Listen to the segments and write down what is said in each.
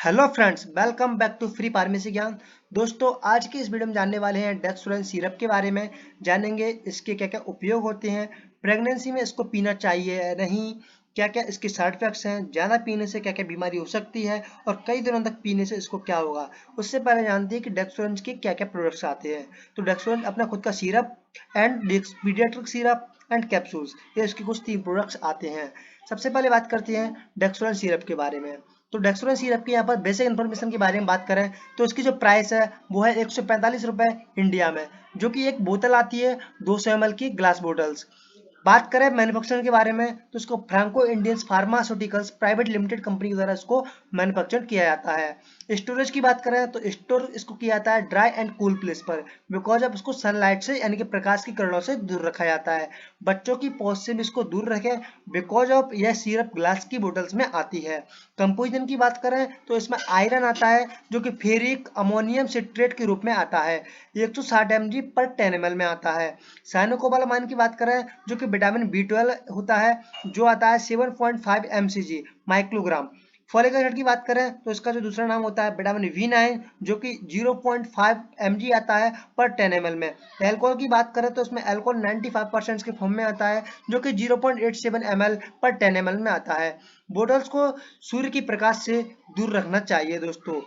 Hello friends, welcome back to free pharmacy Gyan. दोस्तों, आज की इस वीडियो में जानने वाले हैं डेक्सोरेंन सिरप के बारे में। जानेंगे इसके क्या क्या उपयोग होते हैं, प्रेगनेंसी में इसको पीना चाहिए या नहीं, क्या क्या इसके साइड इफेक्ट्स हैं, ज़्यादा पीने से क्या क्या बीमारी हो सकती है और कई दिनों तक पीने से इसको क्या होगा। उससे पहले जानते हैं कि डेक्सोरेंन के क्या क्या प्रोडक्ट्स आते हैं। तो डेक्सोरेंन अपना खुद का syrup and paediatric syrup and capsules, ये इसके कुछ 3 प्रोडक्ट्स आते हैं। सबसे पहले बात करते हैं डेक्सोरेंन सिरप के बारे में। तो डेक्सोरेंन सिरप की यहाँ पर बेसिक इन्फॉर्मेशन के बारे में बात करें तो इसकी जो प्राइस है वो है 145 रुपये इंडिया में, जो कि एक बोतल आती है 200 ml की ग्लास बोतल्स। बात करें मैन्युफैक्चरिंग के बारे में तो इसको Franco Indians pharmaceuticals private limited company के द्वारा इसको मैन्युफैक्चर किया जाता है। स्टोरेज की बात करें तो स्टोर इसको किया जाता है ड्राई एंड कूल प्लेस पर, बिकॉज अब इसको सनलाइट से यानी कि प्रकाश की किरणों से दूर रखा जाता है। बच्चों की पहुंच से भी इसको दूर रखें, बिकॉज ऑफ यह सिरप ग्लास की बोतल्स में आती है। कंपोजिशन की बात करें तो इसमें आयरन आता है जो कि फेरिक अमोनियम सिट्रेट के रूप में आता है, 160 mg पर 10 ml में आता है। साइनोकोबालामाइन की बात करें जो कि विटामिन B12 होता है, जो आता है 7.5 mcg माइक्रोग्राम। फॉलिक एसिड की बात करें तो इसका जो दूसरा नाम होता है विटामिन B9, जो कि 0.5 mg आता है पर 10 ml में। एल्कोहल की बात करें तो इसमें एल्कोहल 95% के फॉर्म में आता है, जो कि 0.87 ml पर 10 ml में आता है। बोतल्स को सूर्य की प्रकाश से दूर रखना चाहिए दोस्तों।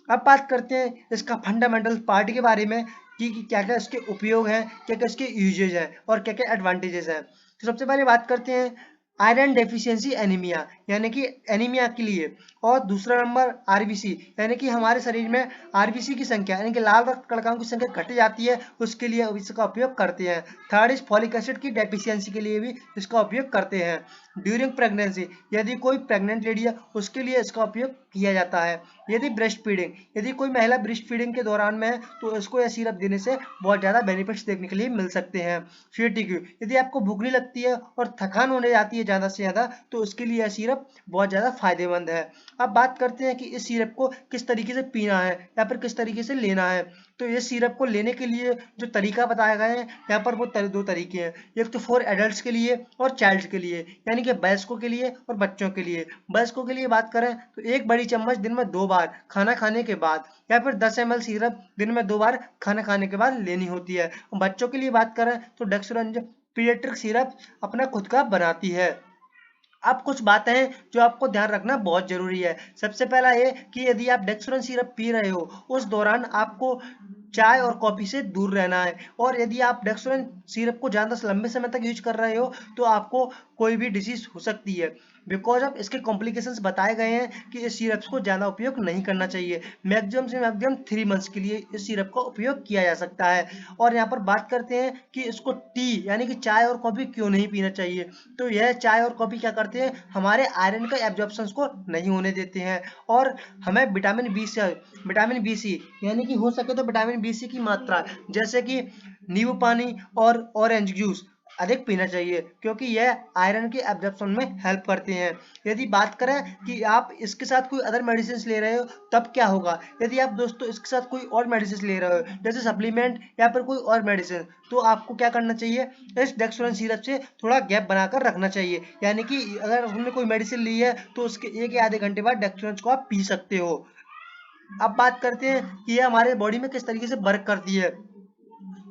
अब बात करते हैं इसका फंडामेंटल पार्ट के बारे में कि क्या क्या इसके उपयोग हैं, क्या क्या इसके यूजेज हैं और क्या क्या एडवांटेजेस हैं। तो सबसे पहले बात करते हैं आयरन डेफिशिएंसी एनीमिया, यानी कि एनीमिया के लिए। और दूसरा नंबर आरबीसी, यानी कि हमारे शरीर में आरबीसी की संख्या यानी कि लाल रक्त कणिकाओं की संख्या घट जाती है, उसके लिए इसका उपयोग करते हैं। थर्ड इज फॉलिक एसिड की डेफिशिएंसी के लिए भी इसका उपयोग करते हैं। ड्यूरिंग प्रेगनेंसी, यदि कोई प्रेग्नेंट लेडी है उसके लिए इसका उपयोग किया जाता है। यदि ब्रेस्ट फीडिंग, यदि कोई महिला ब्रेस्ट फीडिंग के दौरान में है तो इसको यह सिरप देने से बहुत ज़्यादा बेनिफिट्स देखने के लिए मिल सकते हैं। फैटिग्यू, यदि आपको भूख नहीं लगती है और थकान होने जाती है ज़्यादा से ज़्यादा, तो उसके लिए यह सिरप बहुत ज़्यादा फायदेमंद है। अब बात करते हैं कि इस सिरप को किस तरीके से पीना है या फिर किस तरीके से लेना है। तो इस सिरप को लेने के लिए जो तरीका बताया गया है यहाँ पर वो दो तरीके हैं। एक तो फॉर एडल्ट्स के लिए और चाइल्ड्स के लिए, यानी कि वयस्कों के लिए और बच्चों के लिए। वयस्कों के लिए बात करें तो 1 बड़ी चम्मच दिन में 2 बार खाना खाने के बाद, या फिर 10 ml सिरप दिन में 2 बार खाना खाने के बाद लेनी होती है। बच्चों के लिए बात करें तो डेक्सोरेंन पीडियाट्रिक सिरप अपना खुद का बनाती है। अब कुछ बातें हैं जो आपको ध्यान रखना बहुत जरूरी है। सबसे पहला ये कि यदि आप डेक्सोरेंन सिरप पी रहे हो उस दौरान आपको चाय और कॉफी से दूर रहना है। और यदि आप डेक्सोरेंन सिरप को ज़्यादा लंबे समय तक यूज कर रहे हो तो आपको कोई भी डिजीज हो सकती है, बिकॉज ऑफ इसके कॉम्प्लिकेशंस बताए गए हैं कि इस सिरप को ज़्यादा उपयोग नहीं करना चाहिए। मैक्सिमम से मैक्सिमम 3 मंथ्स के लिए इस सिरप का उपयोग किया जा सकता है। और यहाँ पर बात करते हैं कि इसको टी यानी कि चाय और कॉफी क्यों नहीं पीना चाहिए। तो यह चाय और कॉफी क्या करते हैं, हमारे आयरन का एब्जॉर्प्शन को नहीं होने देते हैं और हमें विटामिन बी सी यानी कि हो सके तो विटामिन बी सी की मात्रा, जैसे कि नींबू पानी और ऑरेंज जूस अधिक पीना चाहिए, क्योंकि यह आयरन के एब्जॉर्प्शन में हेल्प करते हैं। यदि बात करें कि आप इसके साथ कोई अदर मेडिसिन ले रहे हो तब क्या होगा, यदि आप दोस्तों इसके साथ कोई और मेडिसिन ले रहे हो जैसे सप्लीमेंट या फिर कोई और मेडिसिन, तो आपको क्या करना चाहिए, इस डेक्सोरेंन सिरप से थोड़ा गैप बनाकर रखना चाहिए। यानी कि अगर हमने कोई मेडिसिन ली है तो उसके 1 या आधे घंटे बाद डेक्सोरेंन को आप पी सकते हो। अब बात करते हैं कि ये हमारे बॉडी में किस तरीके से वर्क करती है।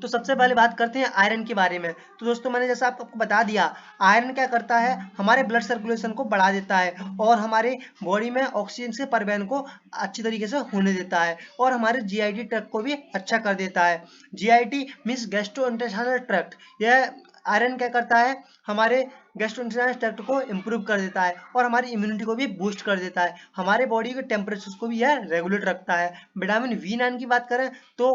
तो सबसे पहले बात करते हैं आयरन के बारे में। तो दोस्तों, मैंने जैसा आपको बता दिया, आयरन क्या करता है, हमारे ब्लड सर्कुलेशन को बढ़ा देता है और हमारे बॉडी में ऑक्सीजन से परिवहन को अच्छी तरीके से होने देता है और हमारे जीआईटी ट्रैक्ट को भी अच्छा कर देता है। GIT means gastrointestinal tract. यह आयरन क्या करता है, हमारे गैस्ट्रोइंटेस्टाइनल ट्रैक्ट को इम्प्रूव कर देता है और हमारी इम्यूनिटी को भी बूस्ट कर देता है। हमारे बॉडी के टेम्परेचर को भी यह रेगुलेट रखता है। विटामिन V9 की बात करें तो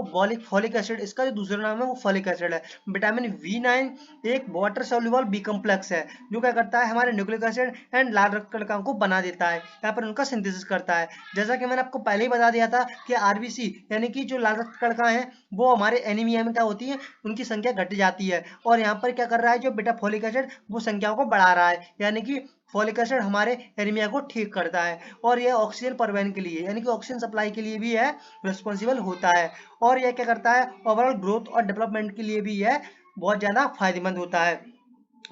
फॉलिक एसिड, इसका जो दूसरा नाम है वो फॉलिक एसिड है। विटामिन V9 एक वाटर सोल्यूबल बी कॉम्प्लेक्स है जो क्या करता है, हमारे न्यूक्लिक एसिड एंड लाल रक्त कणिकाओं को बना देता है, यहाँ पर उनका सिंथेसिस करता है। जैसा कि मैंने आपको पहले ही बता दिया था कि आरबीसी यानी कि जो लाल रक्त कणिकाएं हैं वो हमारे एनीमिया में क्या होती है, उनकी संख्या घट जाती है। और यहाँ पर क्या कर रहा है, जो बेटा फॉलिक एसिड वो संख्याओं को बढ़ा रहा है, यानी कि फॉलिक एसिड हमारे एनीमिया को ठीक करता है और यह ऑक्सीजन परिवहन के लिए यानी कि ऑक्सीजन सप्लाई के लिए भी यह रिस्पॉन्सिबल होता है। और यह क्या करता है, ओवरऑल ग्रोथ और डेवलपमेंट के लिए भी यह बहुत ज़्यादा फायदेमंद होता है।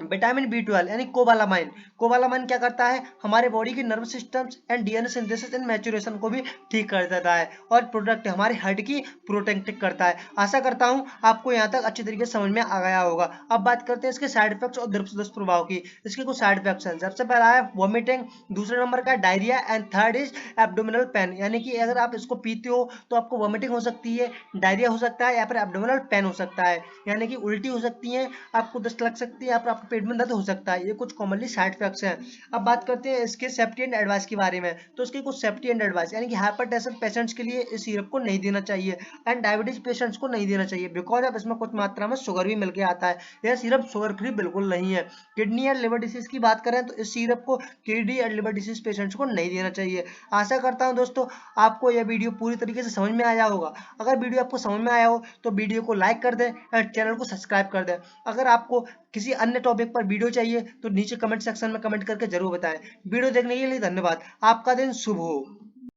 विटामिन B12 यानी कोबालामाइन। कोबालामाइन क्या करता है, हमारे बॉडी की nervous systems and DNA synthesis and maturation को भी ठीक कर देता है और प्रोडक्ट हमारे हार्ट की प्रोटेक्ट करता है। आशा करता हूं आपको यहां तक अच्छी तरीके से समझ में आ गया होगा। अब बात करते हैं इसके साइड इफेक्ट्स और दुष्प्रभाव की। इसके कुछ साइड इफेक्ट्स हैं। सबसे पहला है वॉमिटिंग, दूसरे नंबर का diarrhoea and third is abdominal pain, यानी कि अगर आप इसको पीते हो तो आपको वॉमिटिंग हो सकती है, डायरिया हो सकता है या फिर एब्डोमिनल पेन हो सकता है, यानी कि उल्टी हो सकती है, आपको दस्त लग सकती है या फिर आपके पेट में दर्द हो सकता है। ये कुछ कॉमनली साइड इफेक्ट्स हैं। अब बात करते हैं इसके सेफ्टी एंड एडवाइस के बारे में। तो इसके कुछ सेफ्टी एंड एडवाइस, यानी कि हाइपरटेंशन पेशेंट्स के लिए इस सिरप को नहीं देना चाहिए एंड डायबिटीज पेशेंट्स को नहीं देना चाहिए, बिकॉज अब इसमें कुछ मात्रा में शुगर भी मिल के आता है। यह सिरप शुगर फ्री बिल्कुल नहीं है। किडनी एंड लिवर डिसीज की बात करें तो इस सिरप को kidney and liver disease patients को नहीं देना चाहिए। आशा करता हूं दोस्तों आपको यह वीडियो पूरी तरीके से समझ में आया होगा। अगर वीडियो आपको समझ में आया हो तो वीडियो को लाइक कर दें और चैनल को सब्सक्राइब कर दें। अगर आपको किसी अन्य टॉपिक पर वीडियो चाहिए तो नीचे कमेंट सेक्शन में कमेंट करके जरूर बताएं। वीडियो देखने के लिए धन्यवाद। आपका दिन शुभ हो।